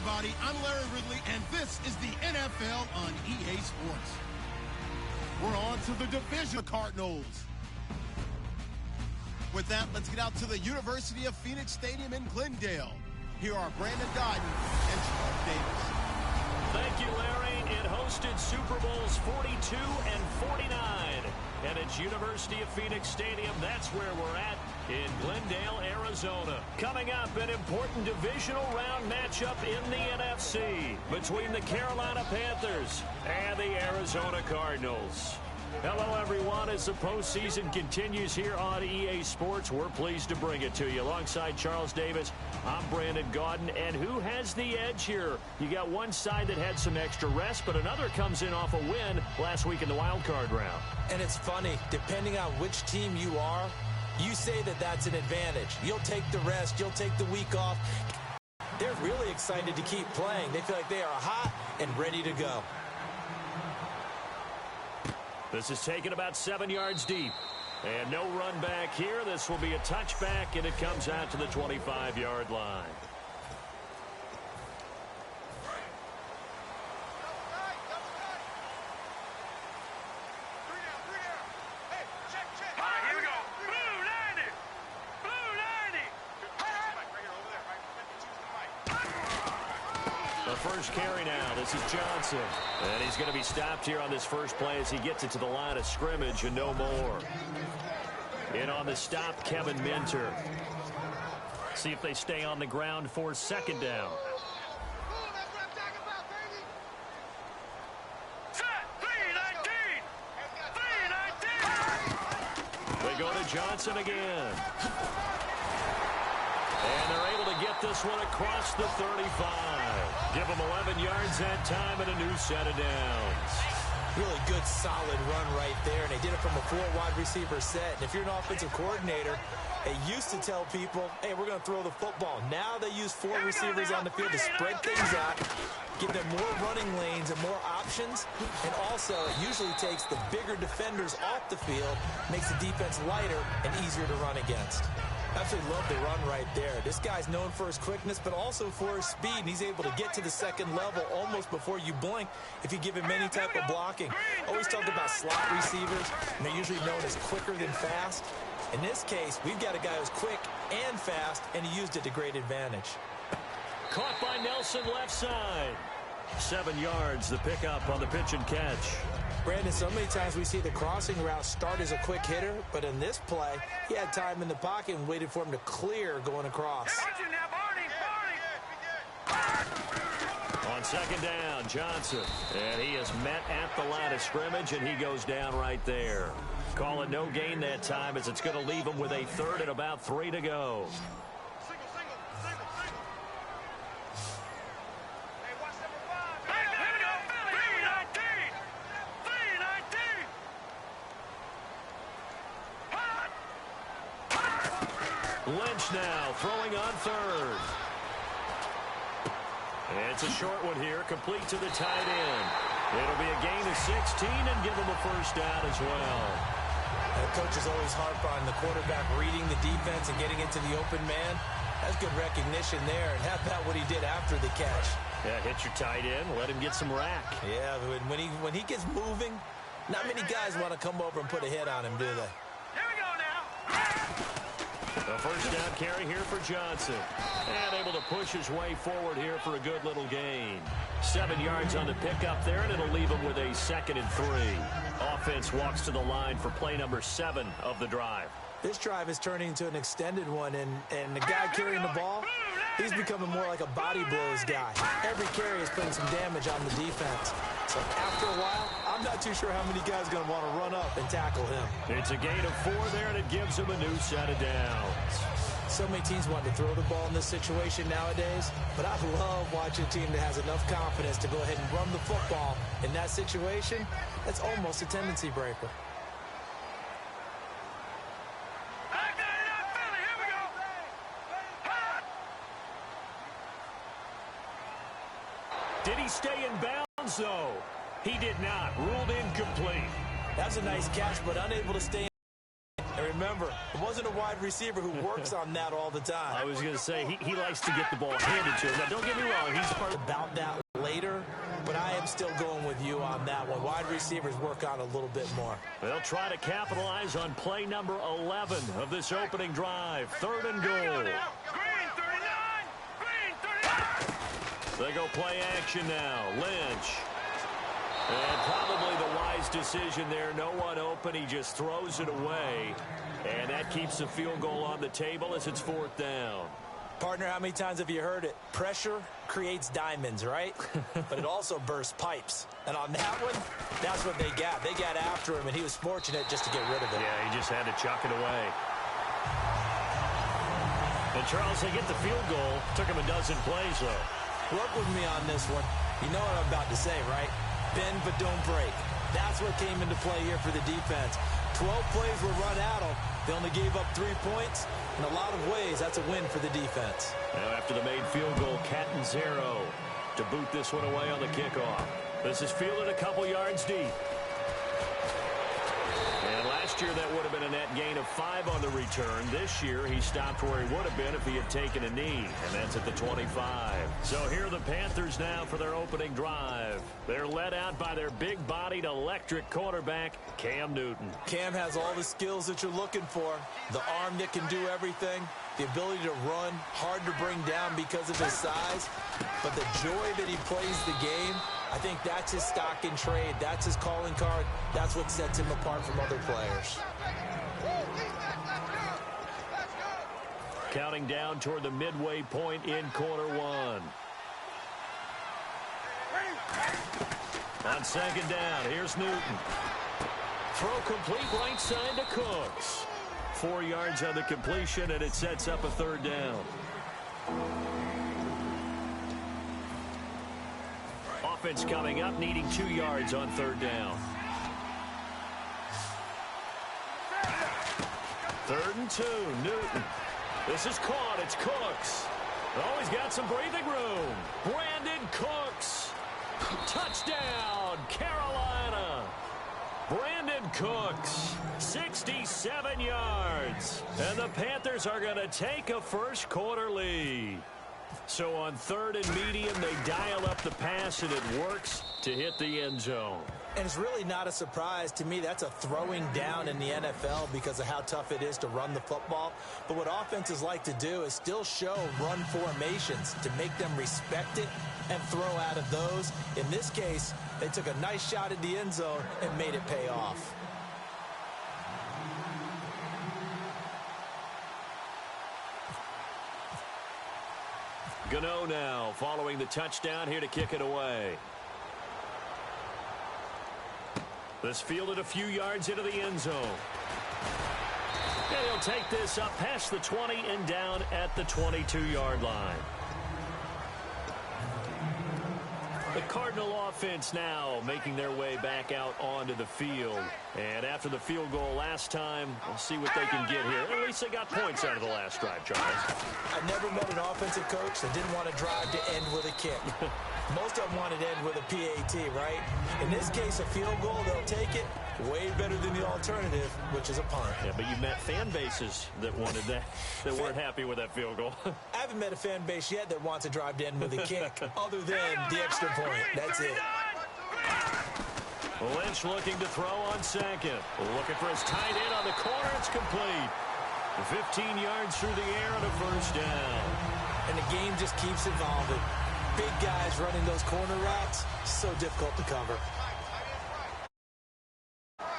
everybody. I'm Larry Ridley, and this is the NFL on EA Sports. We're on to the Divisional Cardinals. With that, let's get out to the University of Phoenix Stadium in Glendale. Here are Brandon Godden and Charles Davis. Thank you, Larry. It hosted Super Bowls 42 and 49. And it's University of Phoenix Stadium. That's where we're at in Glendale, Arizona. Coming up, an important divisional round matchup in the NFC between the Carolina Panthers and the Arizona Cardinals. Hello, everyone. As the postseason continues here on EA Sports, we're pleased to bring it to you. Alongside Charles Davis, I'm Brandon Gaudin. And who has the edge here? You got one side that had some extra rest, but another comes in off a win last week in the wild card round. And it's funny, depending on which team you are, you say that that's an advantage. You'll take the rest. You'll take the week off. They're really excited to keep playing. They feel like they are hot and ready to go. This is taken about 7 yards deep. And no run back here. This will be a touchback, and it comes out to the 25-yard line. First carry now. This is Johnson. And he's going to be stopped here on this first play as he gets it to the line of scrimmage and no more. In on the stop, Kevin Minter. See if they stay on the ground for second down. They go to Johnson again. And they're able to get this one across the 35. Give them 11 yards that time and a new set of downs. Really good, solid run right there. And they did it from a 4-wide receiver set. And if you're an offensive coordinator, they used to tell people, hey, we're going to throw the football. Now they use 4 receivers on the field to spread things out, give them more running lanes and more options. And also, it usually takes the bigger defenders off the field, makes the defense lighter and easier to run against. Absolutely love the run right there. This guy's known for his quickness, but also for his speed. And he's able to get to the second level almost before you blink if you give him any type of blocking. Always talk about slot receivers, and they're usually known as quicker than fast. In this case, we've got a guy who's quick and fast, and he used it to great advantage. Caught by Nelson left side. 7 yards, the pickup on the pitch and catch. Brandon, so many times we see the crossing route start as a quick hitter, but in this play, he had time in the pocket and waited for him to clear going across. On second down, Johnson. And he is met at the line of scrimmage, and he goes down right there. Call it no gain that time as it's going to leave him with a third and about 3 to go. Lynch now throwing on third. It's a short one here, complete to the tight end. It'll be a gain of 16 and give him a first down as well. The coaches always harp on the quarterback reading the defense and getting into the open man. That's good recognition there. And how about what he did after the catch? Yeah, hit your tight end, let him get some rack. Yeah, when he gets moving, not many guys want to come over and put a hit on him, do they? Here we go now. A first down carry here for Johnson. And able to push his way forward here for a good little gain. 7 yards on the pickup there, and it'll leave him with a 2nd and 3. Offense walks to the line for play number 7 of the drive. This drive is turning into an extended one, and the guy carrying the ball, he's becoming more like a body blows guy. Every carry is putting some damage on the defense. So after a while, I'm not too sure how many guys are going to want to run up and tackle him. It's a gain of 4 there, and it gives him a new set of downs. So many teams want to throw the ball in this situation nowadays, but I love watching a team that has enough confidence to go ahead and run the football. In that situation, that's almost a tendency breaker. Did he stay in bounds, though? He did not. Ruled incomplete. That's a nice catch, but unable to stay in. And remember, it wasn't a wide receiver who works on that all the time. I was going to say, he likes to get the ball handed to him. Now, don't get me wrong, he's part about that later, but I am still going with you on that one. Wide receivers work on a little bit more. They'll try to capitalize on play number 11 of this opening drive. 3rd and goal. They go play action now. Lynch. And probably the wise decision there. No one open. He just throws it away. And that keeps the field goal on the table as it's 4th down. Partner, how many times have you heard it? Pressure creates diamonds, right? But it also bursts pipes. And on that one, that's what they got. They got after him, and he was fortunate just to get rid of it. Yeah, he just had to chuck it away. And, Charles, they get the field goal. Took him a dozen plays, though. Work with me on this one. You know what I'm about to say, right? Bend but don't break. That's what came into play here for the defense. 12 plays were run at them. They only gave up 3 points. In a lot of ways, that's a win for the defense. Now after the made field goal, Catanzaro to boot this one away on the kickoff. This is fielded a couple yards deep. And last year that would have been a net gain of 5 on the return. This year he stopped where he would have been if he had taken a knee, and that's at the 25. So here are the Panthers now for their opening drive. They're led out by their big-bodied electric quarterback, Cam Newton. Cam has all the skills that you're looking for. The arm that can do everything, the ability to run, hard to bring down because of his size, but the joy that he plays the game, I think that's his stock in trade. That's his calling card. That's what sets him apart from other players. Counting down toward the midway point in quarter 1. On 2nd down, here's Newton. Throw complete right side to Cooks. 4 yards on the completion, and it sets up a 3rd down. Offense coming up, needing 2 yards on 3rd down. 3rd and 2, Newton. This is caught. It's Cooks. Oh, he's got some breathing room. Brandon Cooks. Touchdown, Carolina. Brandon Cooks, 67 yards. And the Panthers are going to take a first-quarter lead. So on 3rd and medium, they dial up the pass, and it works to hit the end zone. And it's really not a surprise to me. That's a throwing down in the NFL because of how tough it is to run the football. But what offenses like to do is still show run formations to make them respect it and throw out of those. In this case, they took a nice shot at the end zone and made it pay off. Gano now following the touchdown here to kick it away. This fielded a few yards into the end zone. And he'll take this up past the 20 and down at the 22-yard line. The Cardinal offense now making their way back out onto the field. And after the field goal last time, we'll see what they can get here. At least they got points out of the last drive, Charles. I never met an offensive coach that didn't want to drive to end with a kick. Most of them wanted to end with a PAT, right? In this case, a field goal, they'll take it. Way better than the alternative, which is a punt. Yeah, but you met fan bases that wanted that, that weren't happy with that field goal. I haven't met a fan base yet that wants to drive to end with a kick, other than the extra point. That's it. Lynch looking to throw on 2nd. Looking for his tight end on the corner. It's complete. 15 yards through the air and a first down. And the game just keeps evolving. Big guys running those corner routes, so difficult to cover.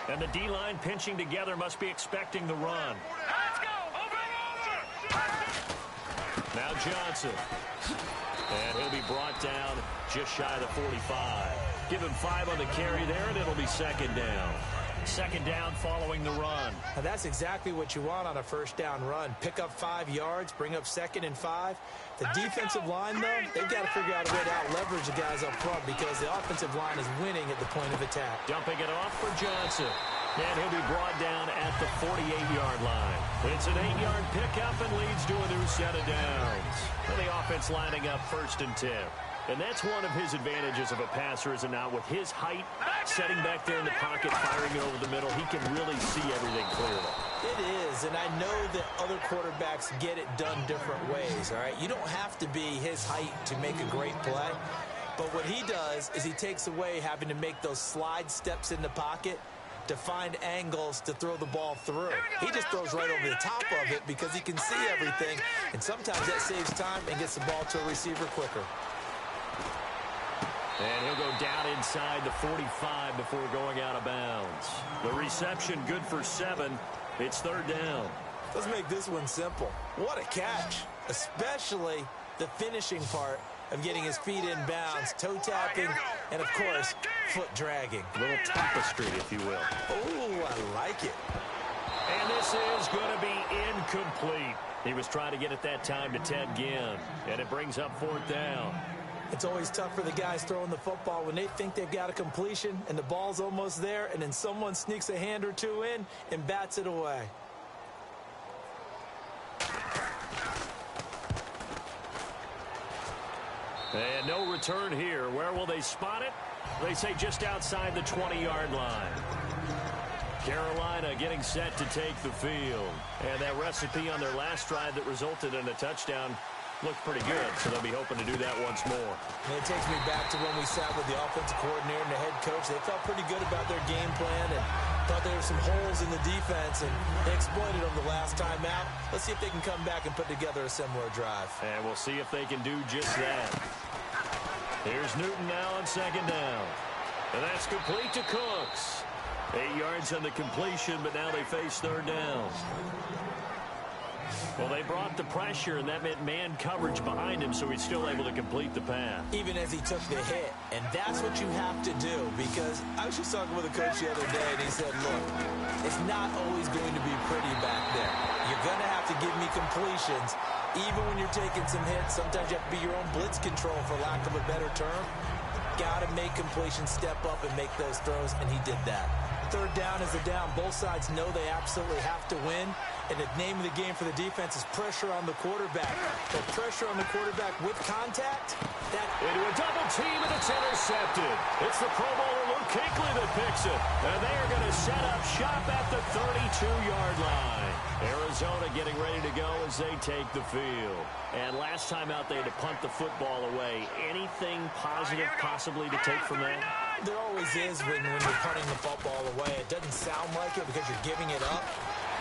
And the D-line pinching together must be expecting the run. Let's go! Over! Now Johnson. And he'll be brought down just shy of the 45. Give him 5 on the carry there, and it'll be 2nd down. 2nd down following the run. Now that's exactly what you want on a first down run. Pick up 5 yards, bring up 2nd and 5. The defensive line, though, they've got to figure out a way to out-leverage the guys up front because the offensive line is winning at the point of attack. Dumping it off for Johnson. And he'll be brought down at the 48-yard line. It's an 8-yard pickup and leads to a new set of downs. And the offense lining up 1st and 10. And that's one of his advantages of a passer, is it not? With his height, setting back there in the pocket, firing it over the middle, he can really see everything clearly. It is, and I know that other quarterbacks get it done different ways, all right? You don't have to be his height to make a great play, but what he does is he takes away having to make those slide steps in the pocket to find angles to throw the ball through. He just throws right over the top of it because he can see everything, and sometimes that saves time and gets the ball to a receiver quicker. And he'll go down inside the 45 before going out of bounds. The reception good for 7. It's third down. Let's make this one simple. What a catch, especially the finishing part of getting his feet in bounds, toe tapping, and of course, foot dragging. A little tapestry, if you will. Oh, I like it. And this is going to be incomplete. He was trying to get it that time to Ted Ginn, and it brings up fourth down. It's always tough for the guys throwing the football when they think they've got a completion and the ball's almost there, and then someone sneaks a hand or two in and bats it away. And no return here. Where will they spot it? They say just outside the 20-yard line. Carolina getting set to take the field. And that recipe on their last drive that resulted in a touchdown looked pretty good, so they'll be hoping to do that once more. And it takes me back to when we sat with the offensive coordinator and the head coach. They felt pretty good about their game plan and thought there were some holes in the defense, and they exploited them the last time out. Let's see if they can come back and put together a similar drive. And we'll see if they can do just that. Here's Newton now on second down. And that's complete to Cooks. 8 yards on the completion, but now they face third down. Well, they brought the pressure, and that meant man coverage behind him, so he's still able to complete the pass. Even as he took the hit, and that's what you have to do, because I was just talking with a coach the other day, and he said, look, it's not always going to be pretty back there. You're going to have to give me completions, even when you're taking some hits. Sometimes you have to be your own blitz control, for lack of a better term. Got to make completions, step up, and make those throws, and he did that. Third down is a down. Both sides know they absolutely have to win. And the name of the game for the defense is pressure on the quarterback. But pressure on the quarterback with contact, that... Into a double team, and it's intercepted. It's the Pro Bowler Luke Kuechly that picks it. And they are going to set up shop at the 32-yard line. Arizona getting ready to go as they take the field. And last time out, they had to punt the football away. Anything positive possibly to take from that? There always is when you're punting the football away. It doesn't sound like it because you're giving it up.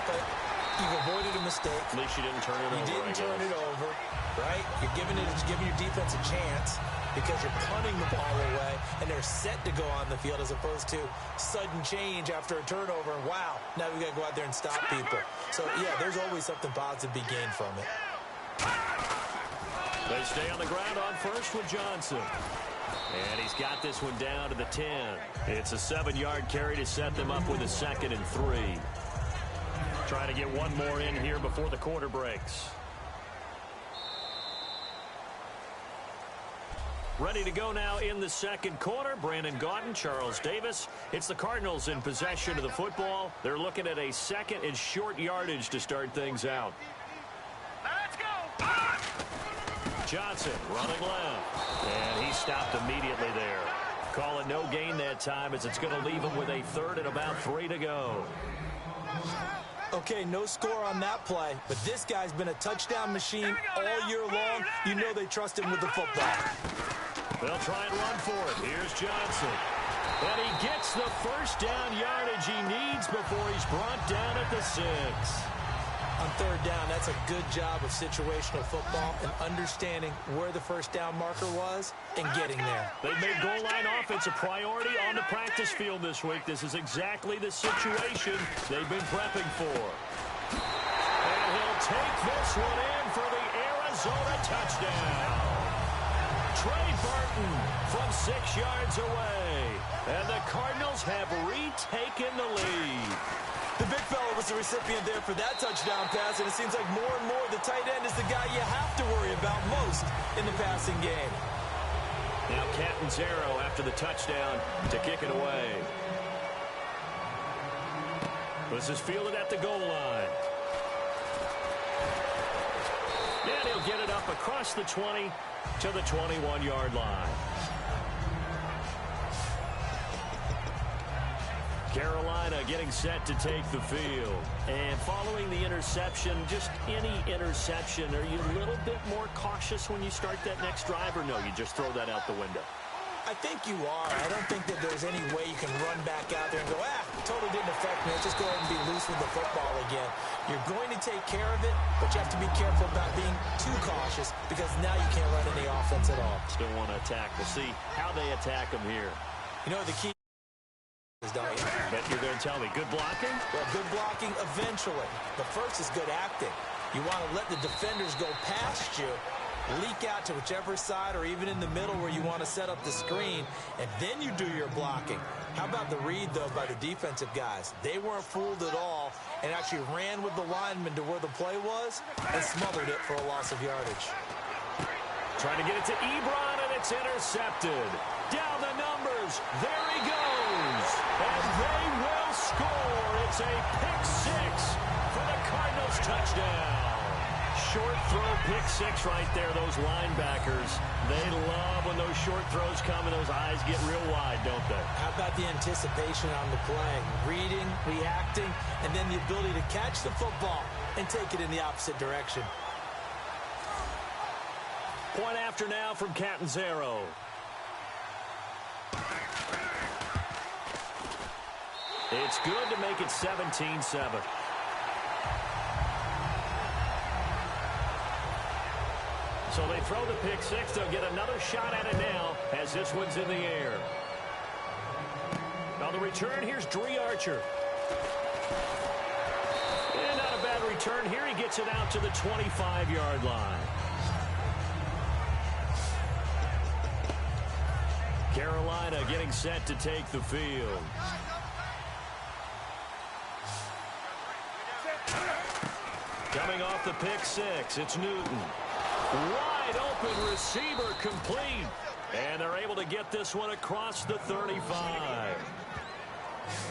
But you've avoided a mistake. At least you didn't turn it over. You didn't turn it over, right? You're giving your defense a chance because you're punting the ball away, and they're set to go on the field as opposed to sudden change after a turnover. And wow, now we got to go out there and stop people. So, yeah, there's always something positive to be gained from it. They stay on the ground on first with Johnson. And he's got this one down to the 10. It's a 7-yard carry to set them up with a 2nd and 3. Trying to get one more in here before the quarter breaks. Ready to go now in the second quarter. Brandon Gaudin, Charles Davis. It's the Cardinals in possession of the football. They're looking at a 2nd and short yardage to start things out. Let's go. Johnson running left. And he stopped immediately there. Calling no gain that time as it's going to leave him with a 3rd and about 3 to go. Okay, no score on that play, but this guy's been a touchdown machine all year long. You know they trust him with the football. They'll try and run for it. Here's Johnson. And he gets the first down yardage he needs before he's brought down at the 6. On third down, that's a good job of situational football and understanding where the first down marker was and getting there. They've made goal line offense a priority on the practice field this week. This is exactly the situation they've been prepping for. And he'll take this one in for the Arizona touchdown. Trey Burton from 6 yards away. And the Cardinals have retaken the lead. The big fella was the recipient there for that touchdown pass, and it seems like more and more the tight end is the guy you have to worry about most in the passing game. Now Catanzaro after the touchdown to kick it away. This is fielded at the goal line. And he'll get it up across the 20 to the 21-yard line. Carolina getting set to take the field. And following the interception, just any interception, are you a little bit more cautious when you start that next drive, or no, you just throw that out the window? I think you are. I don't think that there's any way you can run back out there and go, totally didn't affect me. Let's just go ahead and be loose with the football again. You're going to take care of it, but you have to be careful about being too cautious because now you can't run any offense at all. Still want to attack. We'll see how they attack them here. You know, the key is, don't you? Bet you're going to tell me. Good blocking? Well, good blocking eventually. The first is good acting. You want to let the defenders go past you, leak out to whichever side or even in the middle where you want to set up the screen, and then you do your blocking. How about the read, though, by the defensive guys? They weren't fooled at all and actually ran with the lineman to where the play was and smothered it for a loss of yardage. Trying to get it to Ebron, and it's intercepted. Down the numbers. There he goes. And they will score. It's a pick six for the Cardinals touchdown. Short throw, pick six right there. Those linebackers, they love when those short throws come and those eyes get real wide, don't they? How about the anticipation on the play? Reading, reacting, and then the ability to catch the football and take it in the opposite direction. Point after now from Catanzaro. It's good to make it 17-7. So they throw the pick six. They'll get another shot at it now as this one's in the air. On the return, here's Dree Archer. And not a bad return here. He gets it out to the 25-yard line. Carolina getting set to take the field. Coming off the pick six, it's Newton. Wide open receiver complete. And they're able to get this one across the 35.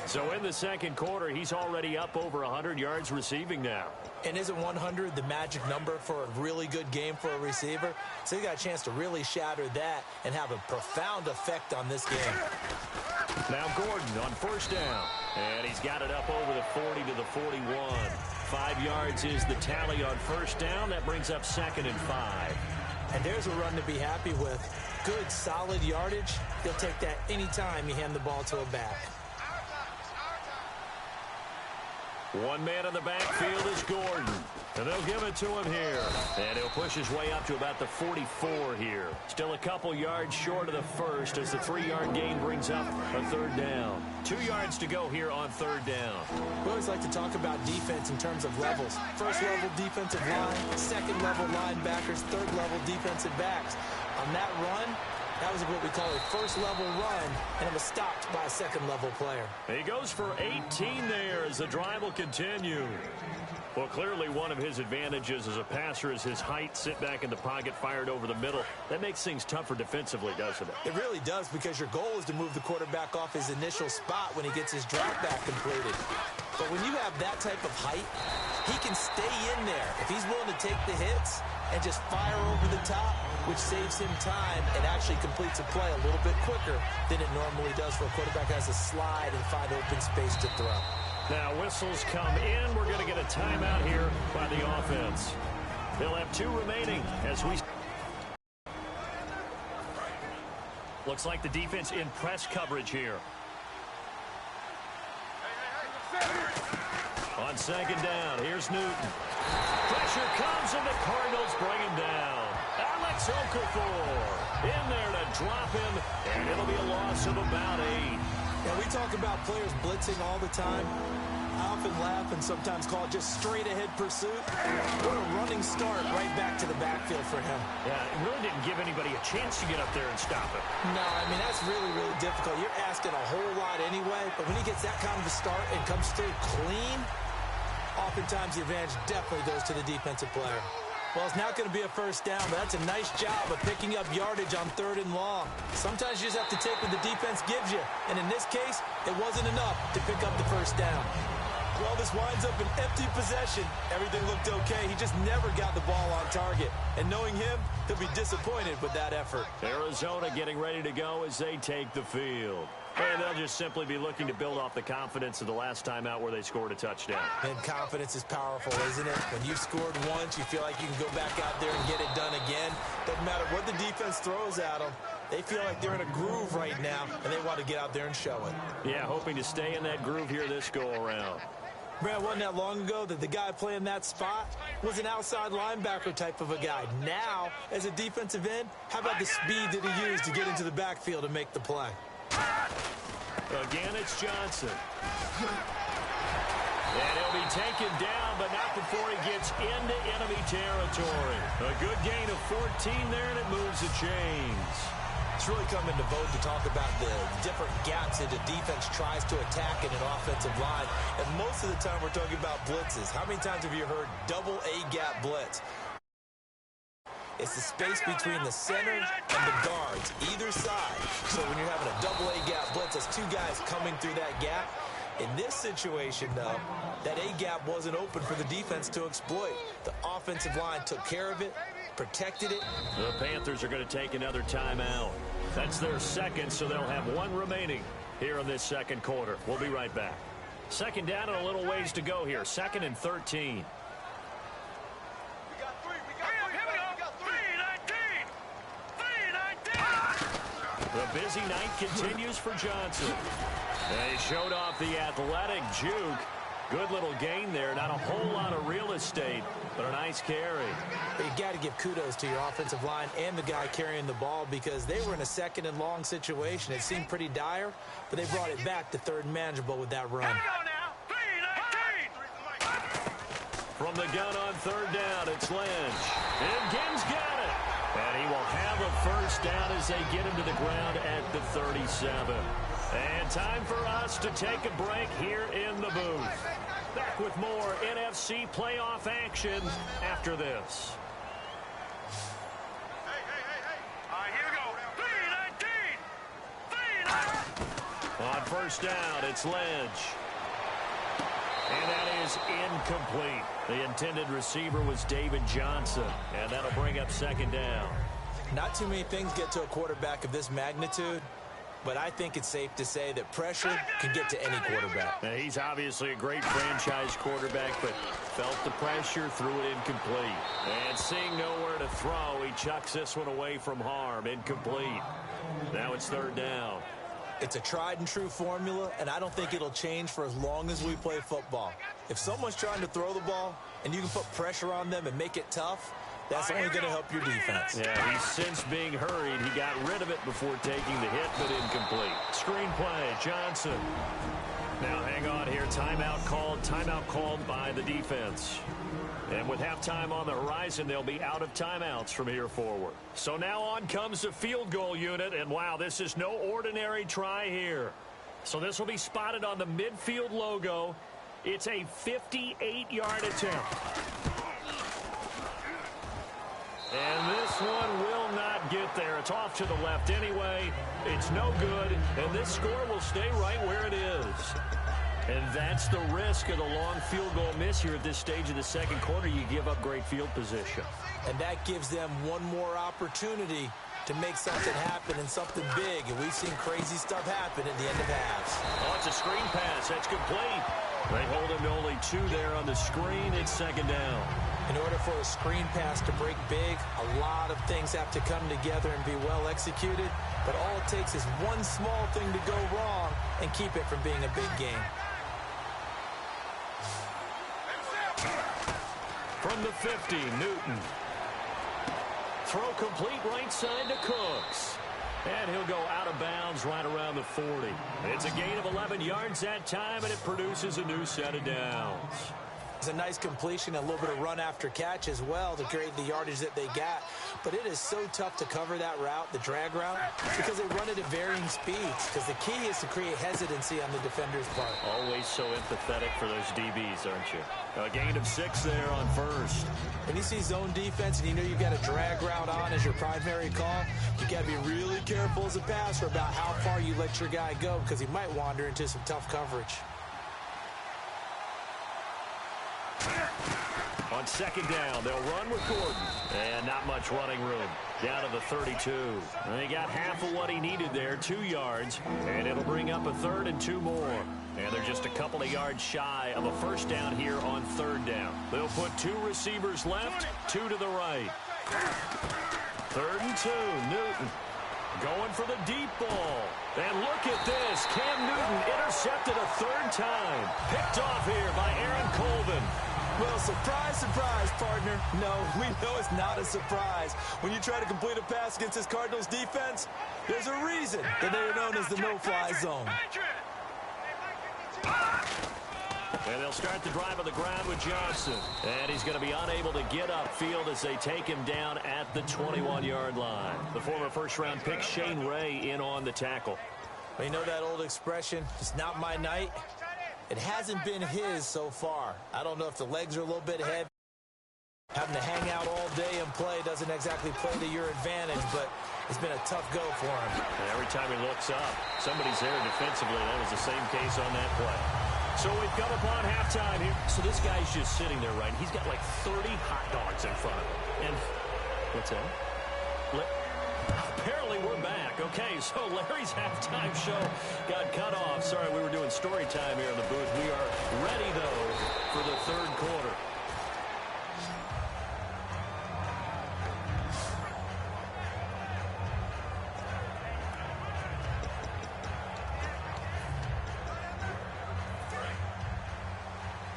So in the second quarter, he's already up over 100 yards receiving now. And isn't 100 the magic number for a really good game for a receiver? So he got a chance to really shatter that and have a profound effect on this game. Now Gordon on first down. And he's got it up over the 40 to the 41. 5 yards is the tally on first down. That brings up 2nd and 5. And there's a run to be happy with. Good, solid yardage. He'll take that anytime you hand the ball to a back. One man in the backfield is Gordon. And they'll give it to him here. And he'll push his way up to about the 44 here. Still a couple yards short of the first as the 3-yard gain brings up a 3rd down. 2 yards to go here on 3rd down. We always like to talk about defense in terms of levels. 1st level defensive line, 2nd level linebackers, 3rd level defensive backs. On that run, that was what we call a 1st level run, and it was stopped by a 2nd level player. He goes for 18 there as the drive will continue. Well, clearly one of his advantages as a passer is his height, sit back in the pocket, fired over the middle. That makes things tougher defensively, doesn't it? It really does, because your goal is to move the quarterback off his initial spot when he gets his drop back completed. But when you have that type of height, he can stay in there. If he's willing to take the hits and just fire over the top, which saves him time and actually completes a play a little bit quicker than it normally does for a quarterback who has to slide and find open space to throw. Now whistles come in. We're going to get a timeout here by the offense. They'll have 2 remaining as we... Looks like the defense in press coverage here. On 2nd down, here's Newton. Pressure comes and the Cardinals bring him down. Alex Okafor in there to drop him, and it'll be a loss of about 8. Yeah, we talk about players blitzing all the time. I often laugh and sometimes call it just straight-ahead pursuit. What a running start right back to the backfield for him. Yeah, it really didn't give anybody a chance to get up there and stop it. No, I mean, that's really, really difficult. You're asking a whole lot anyway, but when he gets that kind of a start and comes through clean, oftentimes the advantage definitely goes to the defensive player. Well, it's not going to be a 1st down, but that's a nice job of picking up yardage on 3rd and long. Sometimes you just have to take what the defense gives you, and in this case, it wasn't enough to pick up the 1st down. Well, this winds up an empty possession. Everything looked okay. He just never got the ball on target. And knowing him, he'll be disappointed with that effort. Arizona getting ready to go as they take the field. And they'll just simply be looking to build off the confidence of the last time out where they scored a touchdown. And confidence is powerful, isn't it? When you've scored once, you feel like you can go back out there and get it done again. Doesn't matter what the defense throws at them. They feel like they're in a groove right now, and they want to get out there and show it. Yeah, hoping to stay in that groove here this go-around. Brad, wasn't that long ago that the guy playing that spot was an outside linebacker type of a guy. Now, as a defensive end, how about the speed that he used to get into the backfield and make the play? Again, it's Johnson. And he'll be taken down, but not before he gets into enemy territory. A good gain of 14 there, and it moves the chains. It's really come into vogue to talk about the different gaps that the defense tries to attack in an offensive line. And most of the time, we're talking about blitzes. How many times have you heard double A-gap blitz? It's the space between the center and the guards, either side. So when you're having a double A-gap blitz, that's two guys coming through that gap. In this situation, though, that A-gap wasn't open for the defense to exploit. The offensive line took care of it, protected it. The Panthers are going to take another timeout. That's their second, so they'll have one remaining here in this second quarter. We'll be right back. Second down and a little ways to go here. 2nd and 13. The busy night continues for Johnson. They showed off the athletic juke. Good little gain there. Not a whole lot of real estate, but a nice carry. You got to give kudos to your offensive line and the guy carrying the ball because they were in a 2nd and long situation. It seemed pretty dire, but they brought it back to 3rd and manageable with that run. From the gun on 3rd down, it's Lynch. And Gibbs got it. And he will have a first down as they get him to the ground at the 37. And time for us to take a break here in the booth. Back with more NFC playoff action after this. Here we go. On 1st down, it's Lynch. And that is incomplete. The intended receiver was David Johnson. And that'll bring up 2nd down. Not too many things get to a quarterback of this magnitude, but I think it's safe to say that pressure can get to any quarterback. Now, he's obviously a great franchise quarterback, but felt the pressure, threw it incomplete. And seeing nowhere to throw, he chucks this one away from harm. Incomplete. Now it's 3rd down. It's a tried and true formula, and I don't think it'll change for as long as we play football. If someone's trying to throw the ball and you can put pressure on them and make it tough, that's only going to help your defense. Yeah, he's since being hurried. He got rid of it before taking the hit, but incomplete. Screen play, Johnson. Now hang on here. Timeout called by the defense. And with halftime on the horizon, they'll be out of timeouts from here forward. So now on comes the field goal unit, and wow, this is no ordinary try here. So this will be spotted on the midfield logo. It's a 58-yard attempt. And this one will not get there. It's off to the left anyway. It's no good, and this score will stay right where it is. And that's the risk of the long field goal miss here at this stage of the second quarter. You give up great field position. And that gives them one more opportunity to make something happen and something big. And we've seen crazy stuff happen at the end of halves. Oh, it's a screen pass. That's complete. They hold him to only 2 there on the screen. It's 2nd down. In order for a screen pass to break big, a lot of things have to come together and be well executed. But all it takes is one small thing to go wrong and keep it from being a big game. From the 50, Newton. Throw complete right side to Cooks. And he'll go out of bounds right around the 40. It's a gain of 11 yards that time, and it produces a new set of downs. It's a nice completion, a little bit of run after catch as well to create the yardage that they got. But it is so tough to cover that route, the drag route, because they run it at varying speeds. Because the key is to create hesitancy on the defender's part. Always so empathetic for those DBs, aren't you? A gain of 6 there on 1st. When you see zone defense and you know you've got a drag route on as your primary call, you got to be really careful as a passer about how far you let your guy go because he might wander into some tough coverage. On 2nd down, they'll run with Gordon. And not much running room. Down to the 32. And he got half of what he needed there, 2 yards. And it'll bring up a 3rd and 2 more. And they're just a couple of yards shy of a first down here on 3rd down. They'll put 2 receivers left, 2 to the right. 3rd and 2, Newton. Going for the deep ball. And look at this. Cam Newton intercepted a 3rd time. Picked off here by Aaron Colvin. Well, surprise, surprise, partner. No, we know it's not a surprise. When you try to complete a pass against this Cardinals defense, there's a reason that they are known as the no-fly zone. And they'll start the drive on the ground with Johnson. And he's going to be unable to get upfield as they take him down at the 21-yard line. The former first-round pick Shane Ray in on the tackle. Well, you know that old expression, it's not my night? It hasn't been his so far. I don't know if the legs are a little bit heavy. Having to hang out all day and play doesn't exactly play to your advantage, but it's been a tough go for him. And every time he looks up, somebody's there defensively. That was the same case on that play. So we've come upon halftime here. So this guy's just sitting there, right? He's got like 30 hot dogs in front of him. And what's that? Apparently we're back. Okay, so Larry's halftime show got cut off. Sorry, we were doing story time here in the booth. We are ready, though, for the 3rd quarter.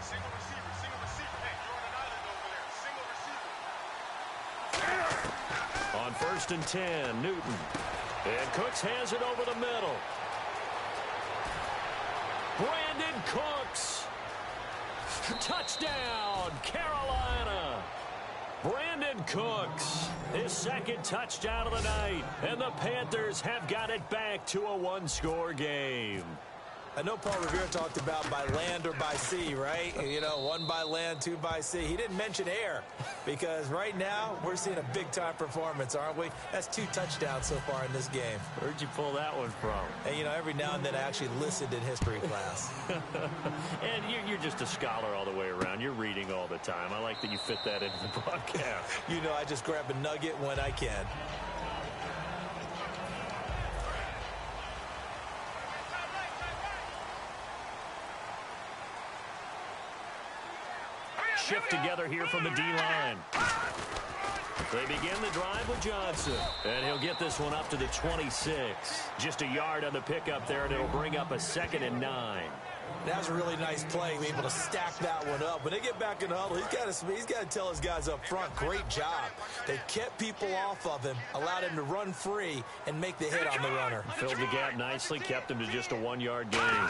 Single receiver. Hey, you're on an island over there. Single receiver. On 1st and 10, Newton. And Cooks has it over the middle. Brandon Cooks. Touchdown, Carolina. Brandon Cooks, his 2nd touchdown of the night. And the Panthers have got it back to a 1-score game. I know Paul Revere talked about by land or by sea, right? You know, 1 by land, 2 by sea. He didn't mention air because right now we're seeing a big-time performance, aren't we? That's 2 touchdowns so far in this game. Where'd you pull that one from? And, you know, every now and then I actually listened in history class. And you're just a scholar all the way around. You're reading all the time. I like that you fit that into the broadcast. You know, I just grab a nugget when I can. Shift together here from the D-line. They begin the drive with Johnson. And he'll get this one up to the 26. Just a yard on the pickup there, and it'll bring up a 2nd and 9. That was a really nice play, able to stack that one up. When they get back in the huddle, he's got to tell his guys up front, great job. They kept people off of him, allowed him to run free, and make the hit on the runner. Filled the gap nicely, kept him to just a 1-yard gain.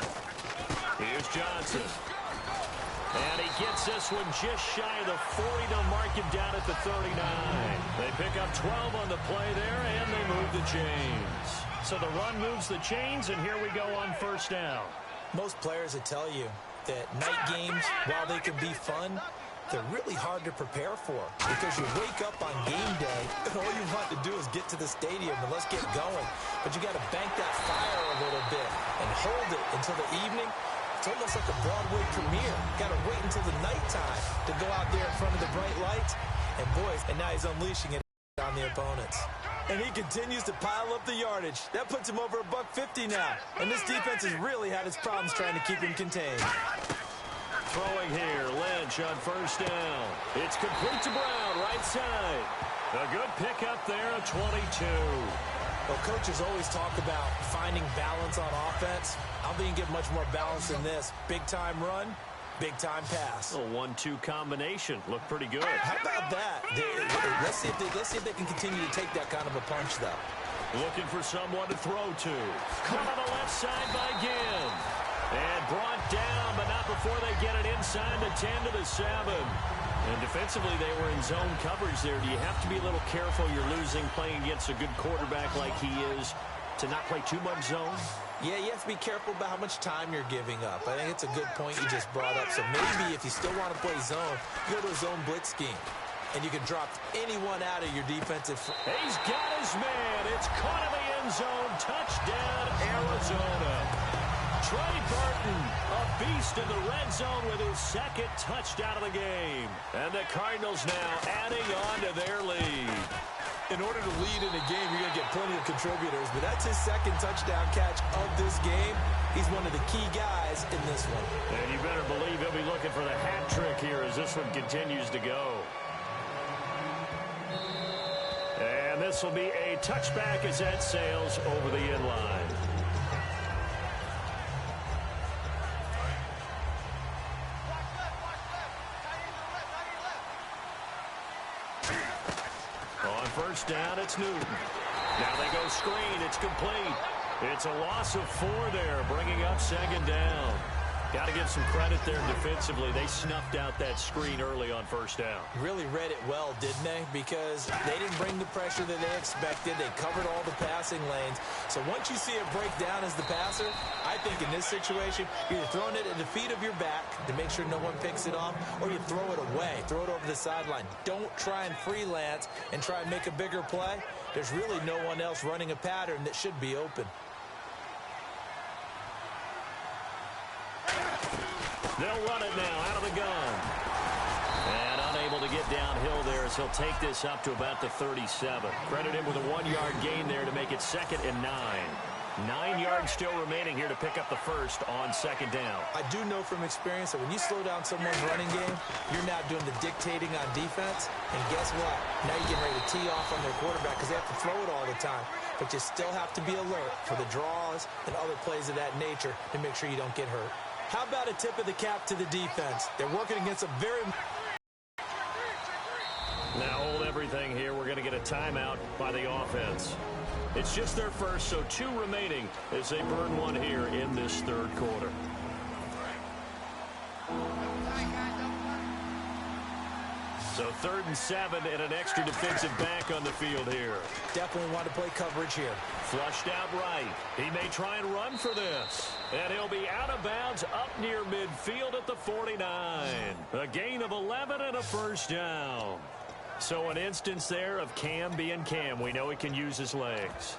Here's Johnson. And he gets this one just shy of the 40 to mark him down at the 39. They pick up 12 on the play there, and they move the chains. So the run moves the chains, and here we go on 1st down. Most players will tell you that night games, while they can be fun, they're really hard to prepare for because you wake up on game day and all you want to do is get to the stadium and let's get going. But you got to bank that fire a little bit and hold it until the evening. It's almost like a Broadway premiere. Got to wait until the nighttime to go out there in front of the bright lights. And boys, and now he's unleashing it on the opponents. And he continues to pile up the yardage. That puts him over $150 now. And this defense has really had its problems trying to keep him contained. Throwing here, Lynch on 1st down. It's complete to Brown, right side. A good pickup there, a 22. Well, coaches always talk about finding balance on offense. I don't think you get much more balance than this. Big-time run, big-time pass. A 1-2 combination. Looked pretty good. How about that? Let's see if they can continue to take that kind of a punch, though. Looking for someone to throw to. Caught on the left side by Ginn. And brought down, but not before they get it inside the 10 to the 7. And defensively, they were in zone coverage there. Do you have to be a little careful? You're losing playing against a good quarterback like he is to not play too much zone? Yeah, you have to be careful about how much time you're giving up. I think it's a good point you just brought up. So maybe if you still want to play zone, go to a zone blitz scheme. And you can drop anyone out of your defensive. He's got his man. It's caught in the end zone. Touchdown, Arizona. Trey Burton, a beast in the red zone with his 2nd touchdown of the game. And the Cardinals now adding on to their lead. In order to lead in a game, you're going to get plenty of contributors, but that's his second touchdown catch of this game. He's one of the key guys in this one. And you better believe he'll be looking for the hat trick here as this one continues to go. And this will be a touchback as that sails over the end line. On first down, it's Newton. Now they go screen. It's complete. It's a loss of 4 there, bringing up second down. Got to give some credit there defensively. They snuffed out that screen early on first down. Really read it well, didn't they? Because they didn't bring the pressure that they expected. They covered all the passing lanes. So once you see it break down as the passer, I think in this situation, you're either throwing it at the feet of your back to make sure no one picks it off, or you throw it away, throw it over the sideline. Don't try and freelance and try and make a bigger play. There's really no one else running a pattern that should be open. They'll run it now out of the gun. And unable to get downhill there as he'll take this up to about the 37. Credit him with a 1-yard gain there to make it 2nd and 9. 9 yards still remaining here to pick up the first on second down. I do know from experience that when you slow down someone's running game, you're now doing the dictating on defense. And guess what? Now you're getting ready to tee off on their quarterback because they have to throw it all the time. But you still have to be alert for the draws and other plays of that nature to make sure you don't get hurt. How about a tip of the cap to the defense? They're working against a very... Now hold everything here. We're going to get a timeout by the offense. It's just their first, so 2 remaining as they burn 1 here in this third quarter. So 3rd and 7 and an extra defensive back on the field here. Definitely want to play coverage here. Flushed out right. He may try and run for this. And he'll be out of bounds up near midfield at the 49. A gain of 11 and a first down. So an instance there of Cam being Cam. We know he can use his legs.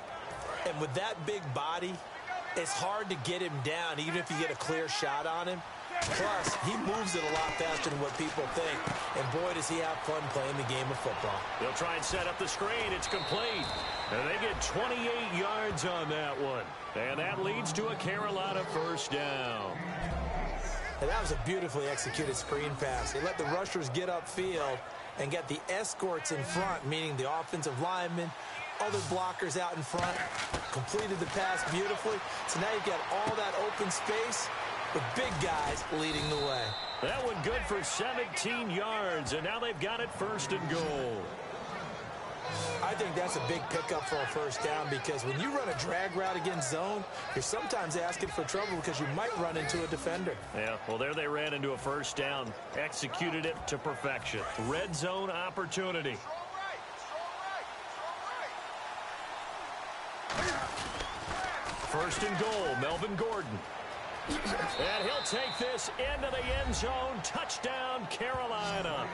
And with that big body, it's hard to get him down even if you get a clear shot on him. Plus, he moves it a lot faster than what people think. And boy, does he have fun playing the game of football. They'll try and set up the screen. It's complete. And they get 28 yards on that one. And that leads to a Carolina first down. And that was a beautifully executed screen pass. They let the rushers get upfield and get the escorts in front, meaning the offensive linemen, other blockers out in front, completed the pass beautifully. So now you've got all that open space with big guys leading the way. That one good for 17 yards, and now they've got it 1st and goal. I think that's a big pickup for a first down because when you run a drag route against zone, you're sometimes asking for trouble because you might run into a defender. Yeah, well, there they ran into a first down, executed it to perfection. Red zone opportunity. 1st and goal, Melvin Gordon. And he'll take this into the end zone. Touchdown, Carolina.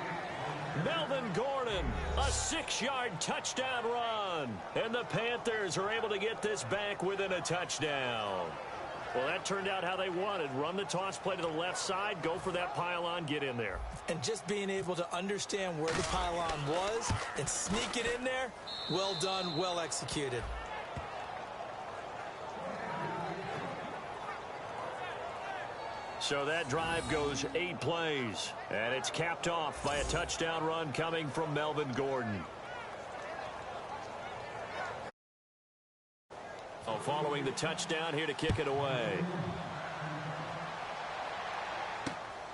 Melvin Gordon, a 6-yard touchdown run. And the Panthers are able to get this back within a touchdown. Well, that turned out how they wanted. Run the toss play to the left side, go for that pylon, get in there. And just being able to understand where the pylon was and sneak it in there, well done, well executed. So that drive goes 8 plays, and it's capped off by a touchdown run coming from Melvin Gordon. Oh, following the touchdown here to kick it away.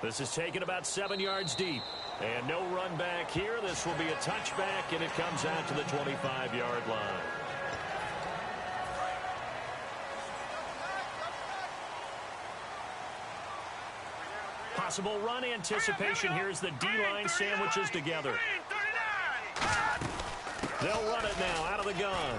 This is taken about 7 yards deep, and no run back here. This will be a touchback, and it comes out to the 25-yard line. Possible run anticipation here as the D-line sandwiches together. They'll run it now out of the gun.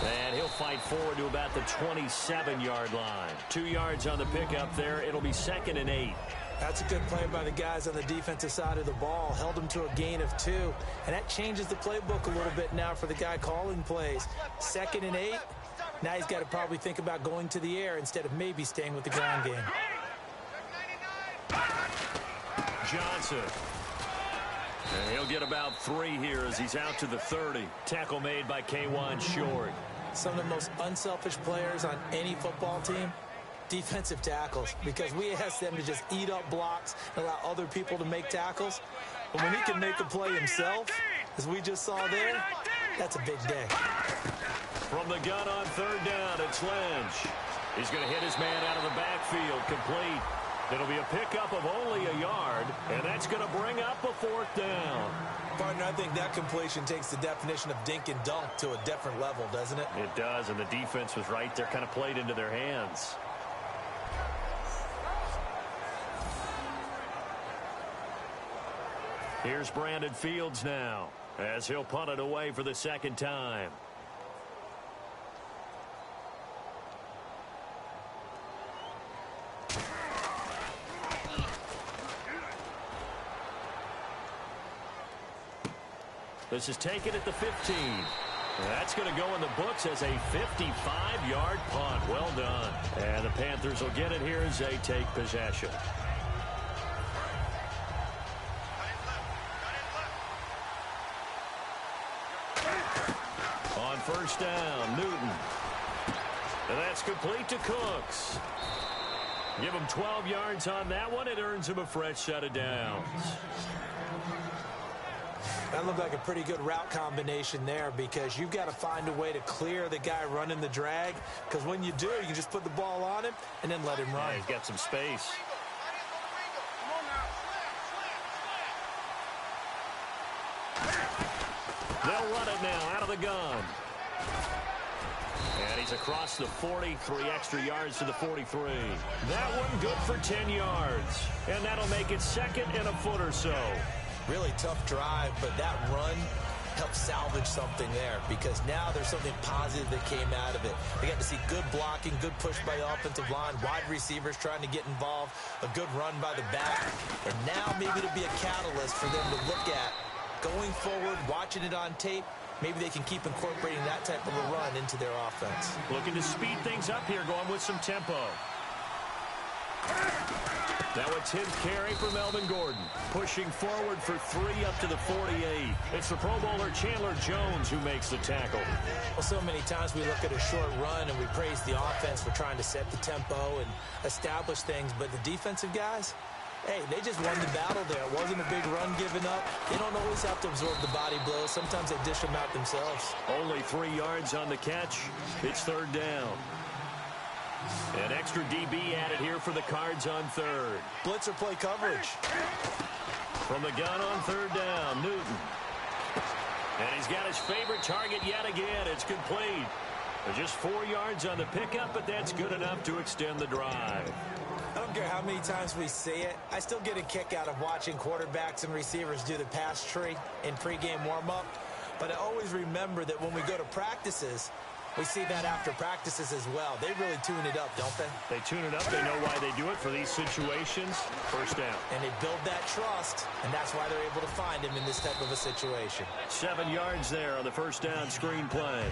And he'll fight forward to about the 27-yard line. 2 yards on the pickup there. It'll be 2nd and 8. That's a good play by the guys on the defensive side of the ball. Held them to a gain of 2. And that changes the playbook a little bit now for the guy calling plays. 2nd and 8. Now he's got to probably think about going to the air instead of maybe staying with the ground game. Johnson. And he'll get about 3 here as he's out to the 30. Tackle made by K1 Short. Some of the most unselfish players on any football team, defensive tackles, because we ask them to just eat up blocks and allow other people to make tackles. But when he can make a play himself, as we just saw there, that's a big day. From the gun on 3rd down, it's Lynch. He's going to hit his man out of the backfield, complete. It'll be a pickup of only a yard, and that's going to bring up a 4th down. Partner, I think that completion takes the definition of dink and dunk to a different level, doesn't it? It does, and the defense was right there, kind of played into their hands. Here's Brandon Fields now, as he'll punt it away for the 2nd time. This is taken at the 15. That's going to go in the books as a 55-yard punt. Well done. And the Panthers will get it here as they take possession. On 1st down, Newton. And that's complete to Cooks. Give him 12 yards on that one. It earns him a fresh set of downs. That looked like a pretty good route combination there, because you've got to find a way to clear the guy running the drag, because when you do, you can just put the ball on him and then let him run. Yeah, he's got some space. They'll run it now out of the gun. And he's across the 40, 3 extra yards to the 43. That one good for 10 yards. And that'll make it 2nd and a foot or so. Really tough drive, but that run helped salvage something there, because now there's something positive that came out of it. They got to see good blocking, good push by the offensive line, wide receivers trying to get involved, a good run by the back, and now maybe to be a catalyst for them to look at going forward, watching it on tape. Maybe they can keep incorporating that type of a run into their offense. Looking to speed things up here, going with some tempo. Now a 10th carry for Melvin Gordon. Pushing forward for 3 up to the 48. It's the Pro Bowler Chandler Jones who makes the tackle. Well, so many times we look at a short run and we praise the offense for trying to set the tempo and establish things. But the defensive guys, hey, they just won the battle there. It wasn't a big run given up. They don't always have to absorb the body blows. Sometimes they dish them out themselves. Only 3 yards on the catch. It's 3rd down. An extra DB added here for the Cards on 3rd. Blitzer play coverage. From the gun on 3rd down, Newton. And he's got his favorite target yet again. It's complete. Just 4 yards on the pickup, but that's good enough to extend the drive. I don't care how many times we see it. I still get a kick out of watching quarterbacks and receivers do the pass tree in pregame warm-up. But I always remember that when we go to practices, we see that after practices as well. They really tune it up, don't they? They tune it up. They know why they do it for these situations. 1st down. And they build that trust, and that's why they're able to find him in this type of a situation. 7 yards there on the 1st down screen play.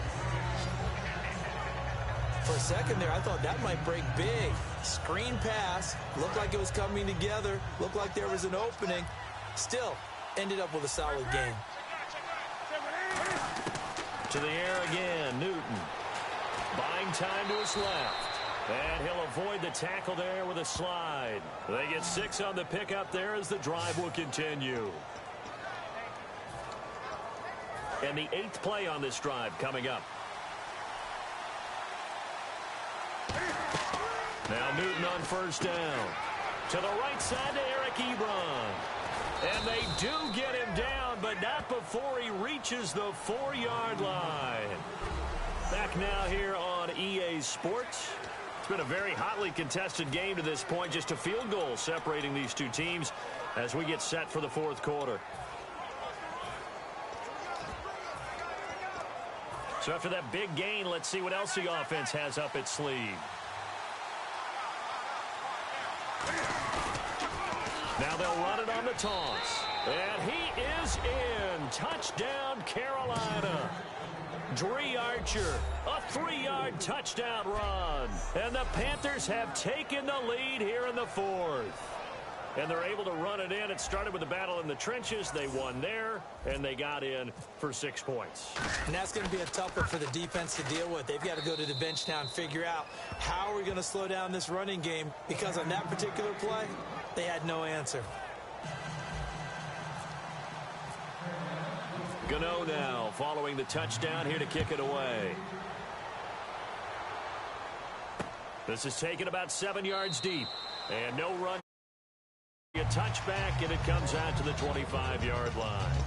For a second there, I thought that might break big. Screen pass. Looked like it was coming together. Looked like there was an opening. Still, ended up with a solid game. To the air again, Newton. Buying time to his left. And he'll avoid the tackle there with a slide. They get 6 on the pickup there as the drive will continue. And the 8th play on this drive coming up. Now Newton on 1st down. To the right side to Eric Ebron. And they do get him down, but not before he reaches the 4-yard line. Back now here on EA Sports. It's been a very hotly contested game to this point. Just a field goal separating these two teams as we get set for the 4th quarter. So after that big gain, let's see what else the offense has up its sleeve. Now they'll run it on the toss. And he is in. Touchdown, Carolina. Dree Archer, a 3-yard touchdown run. And the Panthers have taken the lead here in the 4th. and they're able to run it in. It started with a battle in the trenches. They won there, and they got in for 6 points. And that's going to be a tough one for the defense to deal with. They've got to go to the bench now and figure out how are we going to slow down this running game, because on that particular play, they had no answer. Gano now following the touchdown here to kick it away. This is taken about 7 yards deep. And no run. A touchback, and it comes out to the 25-yard line.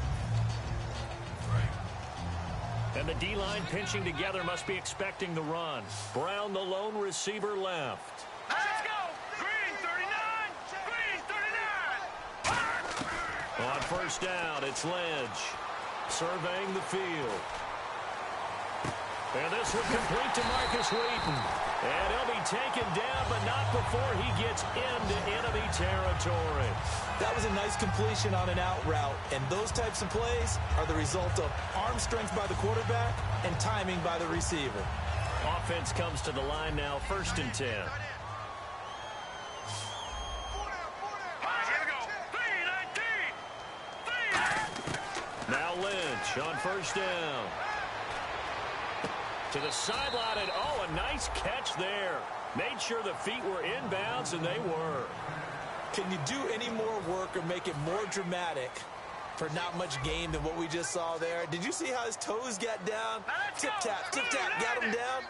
And the D-line pinching together, must be expecting the run. Brown, the lone receiver, left. Let's go! Green 39! Green 39! On first down, it's Lynch surveying the field. And this will complete to Marcus Wheaton. And he'll be taken down, but not before he gets into enemy territory. That was a nice completion on an out route, and those types of plays are the result of arm strength by the quarterback and timing by the receiver. Offense comes to the line now, 1st and 10. Here we go. 3-19! Now Lynch on first down. To the sideline, and oh, a nice catch there. Made sure the feet were inbounds, and they were. Can you do any more work or make it more dramatic for not much gain than what we just saw there? Did you see how his toes got down? Tip-tap, got him down.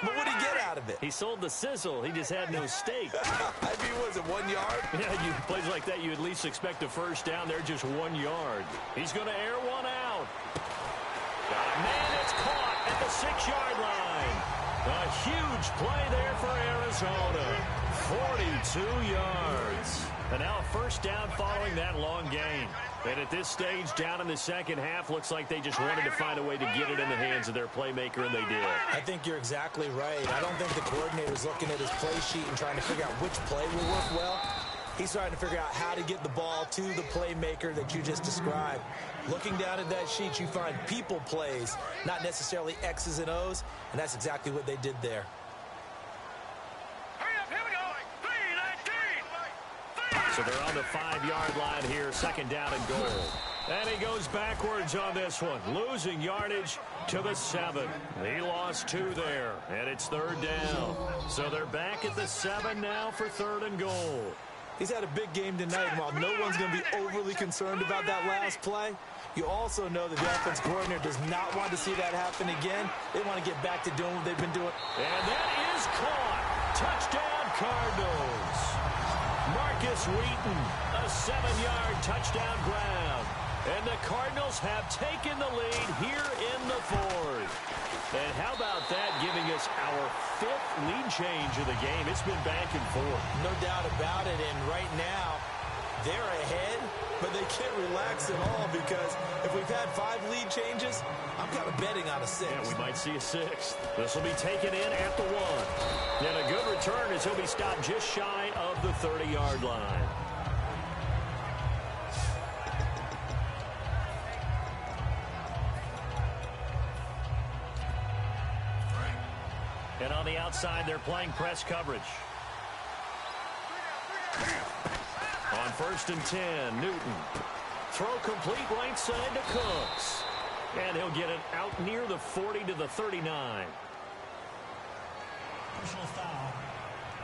But what did he get out of it? He sold the sizzle. He just had no steak. I mean, was it 1 yard? Yeah, plays like that, you at least expect a first down. They're just 1 yard. He's going to air one out. Man, it's caught at the 6-yard line. A huge play there for Arizona. 42 yards. And now a first down following that long gain. And at this stage, down in the second half, looks like they just wanted to find a way to get it in the hands of their playmaker, and they did. I think you're exactly right. I don't think the coordinator's looking at his play sheet and trying to figure out which play will work well. He's trying to figure out how to get the ball to the playmaker that you just described. Looking down at that sheet, you find people plays, not necessarily X's and O's, and that's exactly what they did there. Hurry up, here we go. 3-19! So they're on the 5-yard line here, 2nd down and goal. And he goes backwards on this one, losing yardage to the 7. He lost 2 there, and it's 3rd down. So they're back at the 7 now for 3rd and goal. He's had a big game tonight, and while no one's going to be overly concerned about that last play, you also know that the offense coordinator does not want to see that happen again. They want to get back to doing what they've been doing. And that is caught. Touchdown, Cardinals. Marcus Wheaton, a 7-yard touchdown grab. And the Cardinals have taken the lead here in the 4th. And how about that, giving us our 5th lead change of the game? It's been back and forth. No doubt about it, and right now, they're ahead, but they can't relax at all, because if we've had 5 lead changes, I'm kind of betting on a 6th. Yeah, we might see a 6th. This will be taken in at the 1. And a good return as he'll be stopped just shy of the 30-yard line. And on the outside, they're playing press coverage. On 1st and 10, Newton. Throw complete right side to Cooks. And he'll get it out near the 40 to the 39. Personal foul.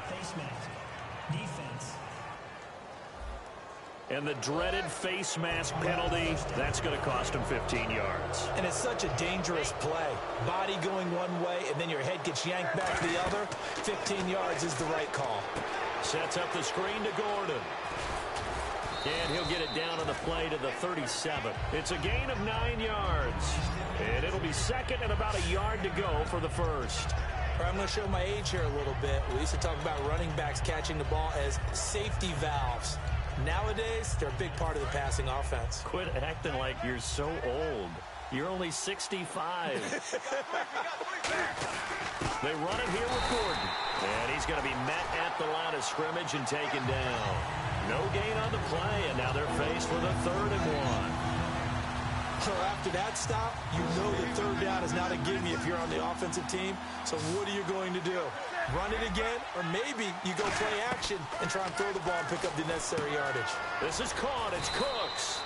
Face mask. Defense. And the dreaded face mask penalty, that's going to cost him 15 yards. And it's such a dangerous play. Body going one way, and then your head gets yanked back the other. 15 yards is the right call. Sets up the screen to Gordon. And he'll get it down on the play to the 37. It's a gain of 9 yards. And it'll be 2nd and about a yard to go for the 1st. I'm going to show my age here a little bit. We used to talk about running backs catching the ball as safety valves. Nowadays, they're a big part of the passing offense. Quit acting like you're so old. You're only 65. They run it here with Gordon. And he's going to be met at the line of scrimmage and taken down. No gain on the play, and now they're faced with a 3rd and 1. So after that stop, you know that third down is not a gimme if you're on the offensive team. So what are you going to do? Run it again, or maybe you go play action and try and throw the ball and pick up the necessary yardage. This is caught. It's Cooks.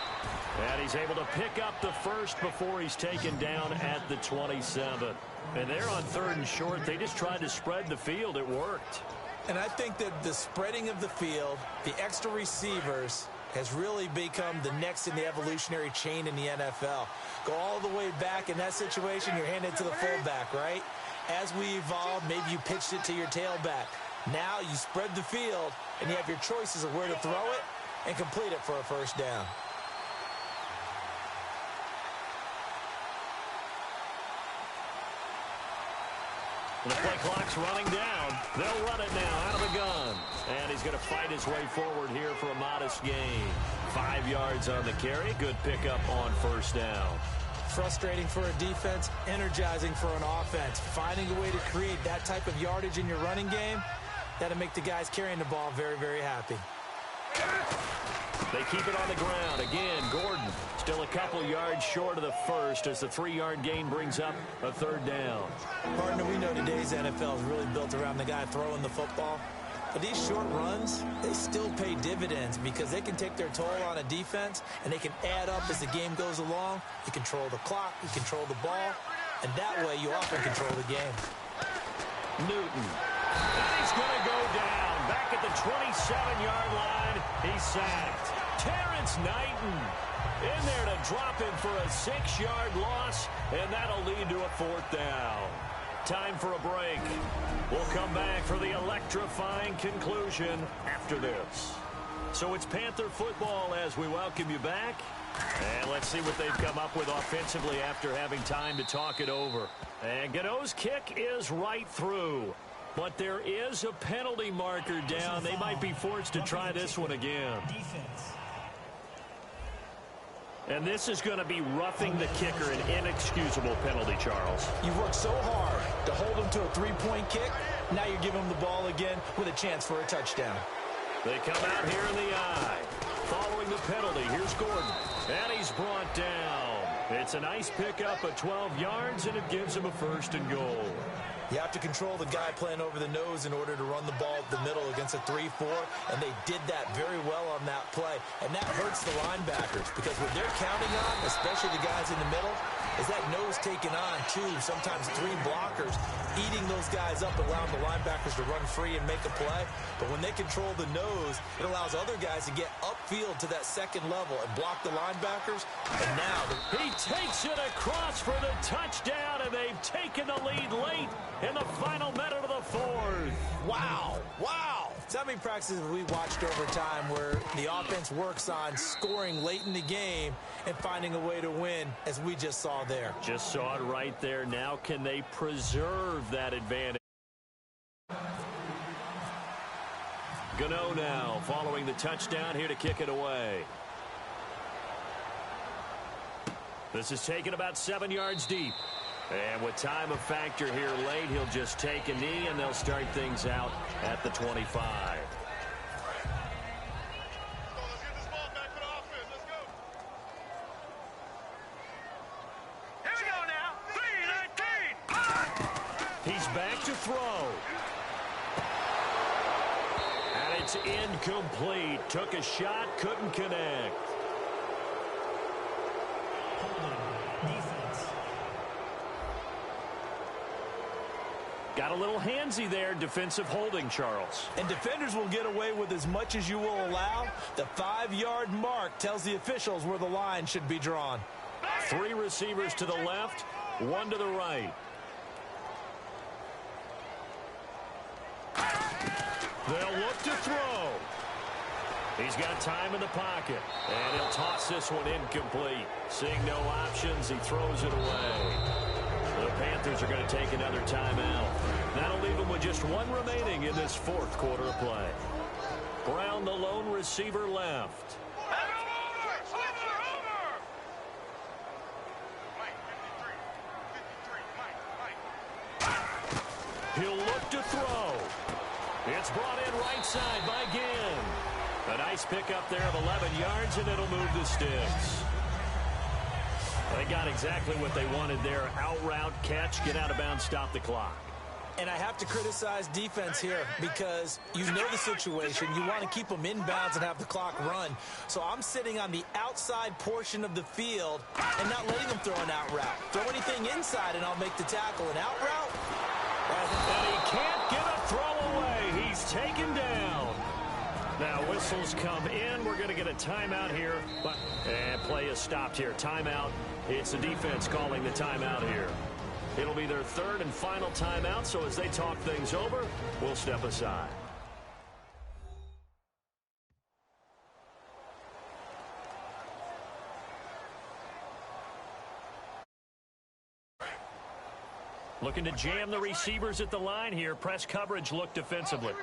And he's able to pick up the first before he's taken down at the 27. And they're on 3rd and short. They just tried to spread the field. It worked. And I think that the spreading of the field, the extra receivers, has really become the next in the evolutionary chain in the NFL. Go all the way back in that situation, you're handed to the fullback, right? As we evolve, maybe you pitched it to your tailback. Now you spread the field, and you have your choices of where to throw it and complete it for a first down. The play clock's running down. They'll run it now out of the gun. And he's going to fight his way forward here for a modest gain. 5 yards on the carry. Good pickup on first down. Frustrating for a defense, energizing for an offense. Finding a way to create that type of yardage in your running game, that'll make the guys carrying the ball very, very happy. They keep it on the ground. Again, Gordon still a couple yards short of the first as the 3-yard gain brings up a third down. Partner, we know today's NFL is really built around the guy throwing the football. But these short runs, they still pay dividends because they can take their toll on a defense and they can add up as the game goes along. You control the clock, you control the ball, and that way you often control the game. Newton. And he's going to go down. Back at the 27-yard line, he's sacked. Terrence Knighton in there to drop him for a 6-yard loss, and that'll lead to a 4th down. Time for a break. We'll come back for the electrifying conclusion after this. So it's Panther football as we welcome you back. And let's see what they've come up with offensively after having time to talk it over. And Gano's kick is right through. But there is a penalty marker down. They might be forced to try this one again. And this is going to be roughing the kicker, an inexcusable penalty, Charles. You've worked so hard to hold him to a 3-point kick. Now you're giving him the ball again with a chance for a touchdown. They come out here in the eye. Following the penalty, here's Gordon. And he's brought down. It's a nice pickup of 12 yards, and it gives him a 1st and goal. You have to control the guy playing over the nose in order to run the ball up the middle against a 3-4, and they did that very well on that play. And that hurts the linebackers because what they're counting on, especially the guys in the middle, is that nose taking on 2, sometimes 3 blockers, eating those guys up, allowing the linebackers to run free and make a play. But when they control the nose, it allows other guys to get upfield to that second level and block the linebackers. And now he takes it across for the touchdown, and they've taken the lead late in the final minute of the 4th. Wow. Wow. So many practices we watched over time where the offense works on scoring late in the game and finding a way to win, as we just saw there. Just saw it right there. Now can they preserve that advantage? Gano now following the touchdown here to kick it away. This is taken about 7 yards deep. And with time a factor here late, he'll just take a knee, and they'll start things out at the 25. Let's get this ball back for the offense. Let's go. Here we go now. 3-19. He's back to throw. And it's incomplete. Took a shot, couldn't connect. Got a little handsy there, defensive holding, Charles. And defenders will get away with as much as you will allow. The 5-yard mark tells the officials where the line should be drawn. 3 receivers to the left, 1 to the right. They'll look to throw. He's got time in the pocket, and he'll toss this one incomplete. Seeing no options, he throws it away. The Panthers are going to take another timeout. That'll leave them with just 1 remaining in this 4th quarter of play. Brown, the lone receiver, left. He'll look to throw. It's brought in right side by Ginn. A nice pickup there of 11 yards, and it'll move the sticks. They got exactly what they wanted there. Out route, catch, get out of bounds, stop the clock. And I have to criticize defense here because you know the situation. You want to keep them inbounds and have the clock run. So I'm sitting on the outside portion of the field and not letting them throw an out route. Throw anything inside and I'll make the tackle. An out route? And he can't get a throw away. He's taken down. Now whistles come in. We're going to get a timeout here. And play is stopped here. Timeout. It's the defense calling the timeout here. It'll be their third and final timeout, so as they talk things over, we'll step aside. Looking to jam the receivers at the line here. Press coverage look defensively.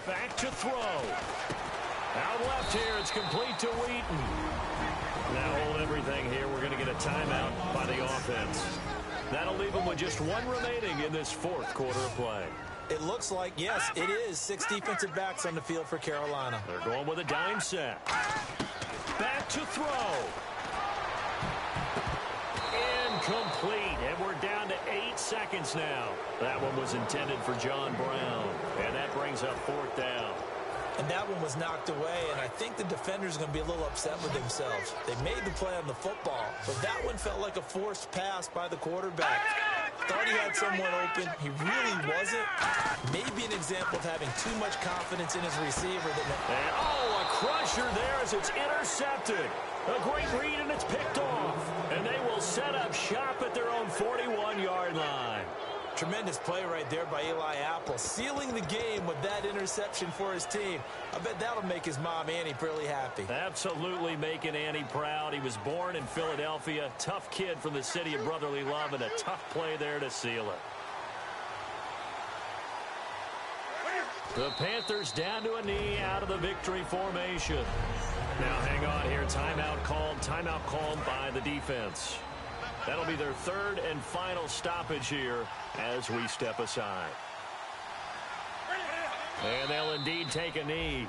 Back to throw. Out left here. It's complete to Wheaton. Now hold everything here. We're going to get a timeout by the offense. That'll leave them with just one remaining in this fourth quarter of play. It looks like, yes, it is 6 defensive backs on the field for Carolina. They're going with a dime set. Back to throw. Incomplete, and we're down to 8 seconds now. That one was intended for John Brown, and that brings up fourth down. And that one was knocked away, and I think the defenders are going to be a little upset with themselves. They made the play on the football, but that one felt like a forced pass by the quarterback. Thought he had someone open. He really wasn't. Maybe an example of having too much confidence in his receiver. And, a crusher there as it's intercepted. A great read, and it's picked off. And they will set up shop at their own 41-yard line. Tremendous play right there by Eli Apple, sealing the game with that interception for his team. I bet that'll make his mom, Annie, really happy. Absolutely making Annie proud. He was born in Philadelphia. Tough kid from the city of brotherly love, and a tough play there to seal it. The Panthers down to a knee out of the victory formation. Now hang on here. Timeout called by the defense. That'll be their third and final stoppage here as we step aside. And they'll indeed take a knee.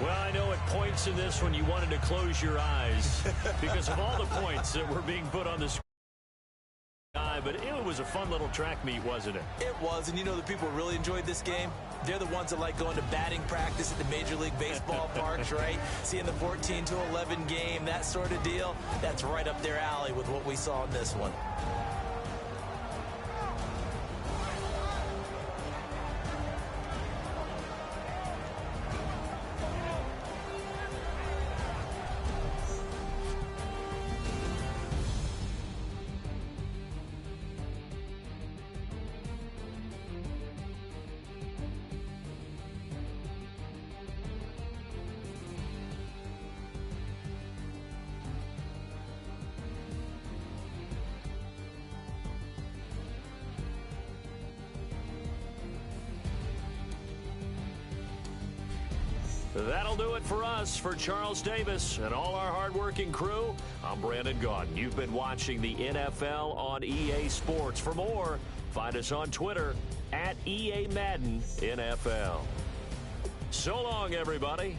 Well, I know at points in this one you wanted to close your eyes because of all the points that were being put on the screen. But it was a fun little track meet, wasn't it? It was, and you know the people who really enjoyed this game? They're the ones that like going to batting practice at the Major League Baseball parks, right? Seeing the 14-11 game, that sort of deal. That's right up their alley with what we saw in this one. That'll do it for us. For Charles Davis and all our hardworking crew, I'm Brandon Gaudin. You've been watching the NFL on EA Sports. For more, find us on Twitter @EA Madden NFL. So long, everybody.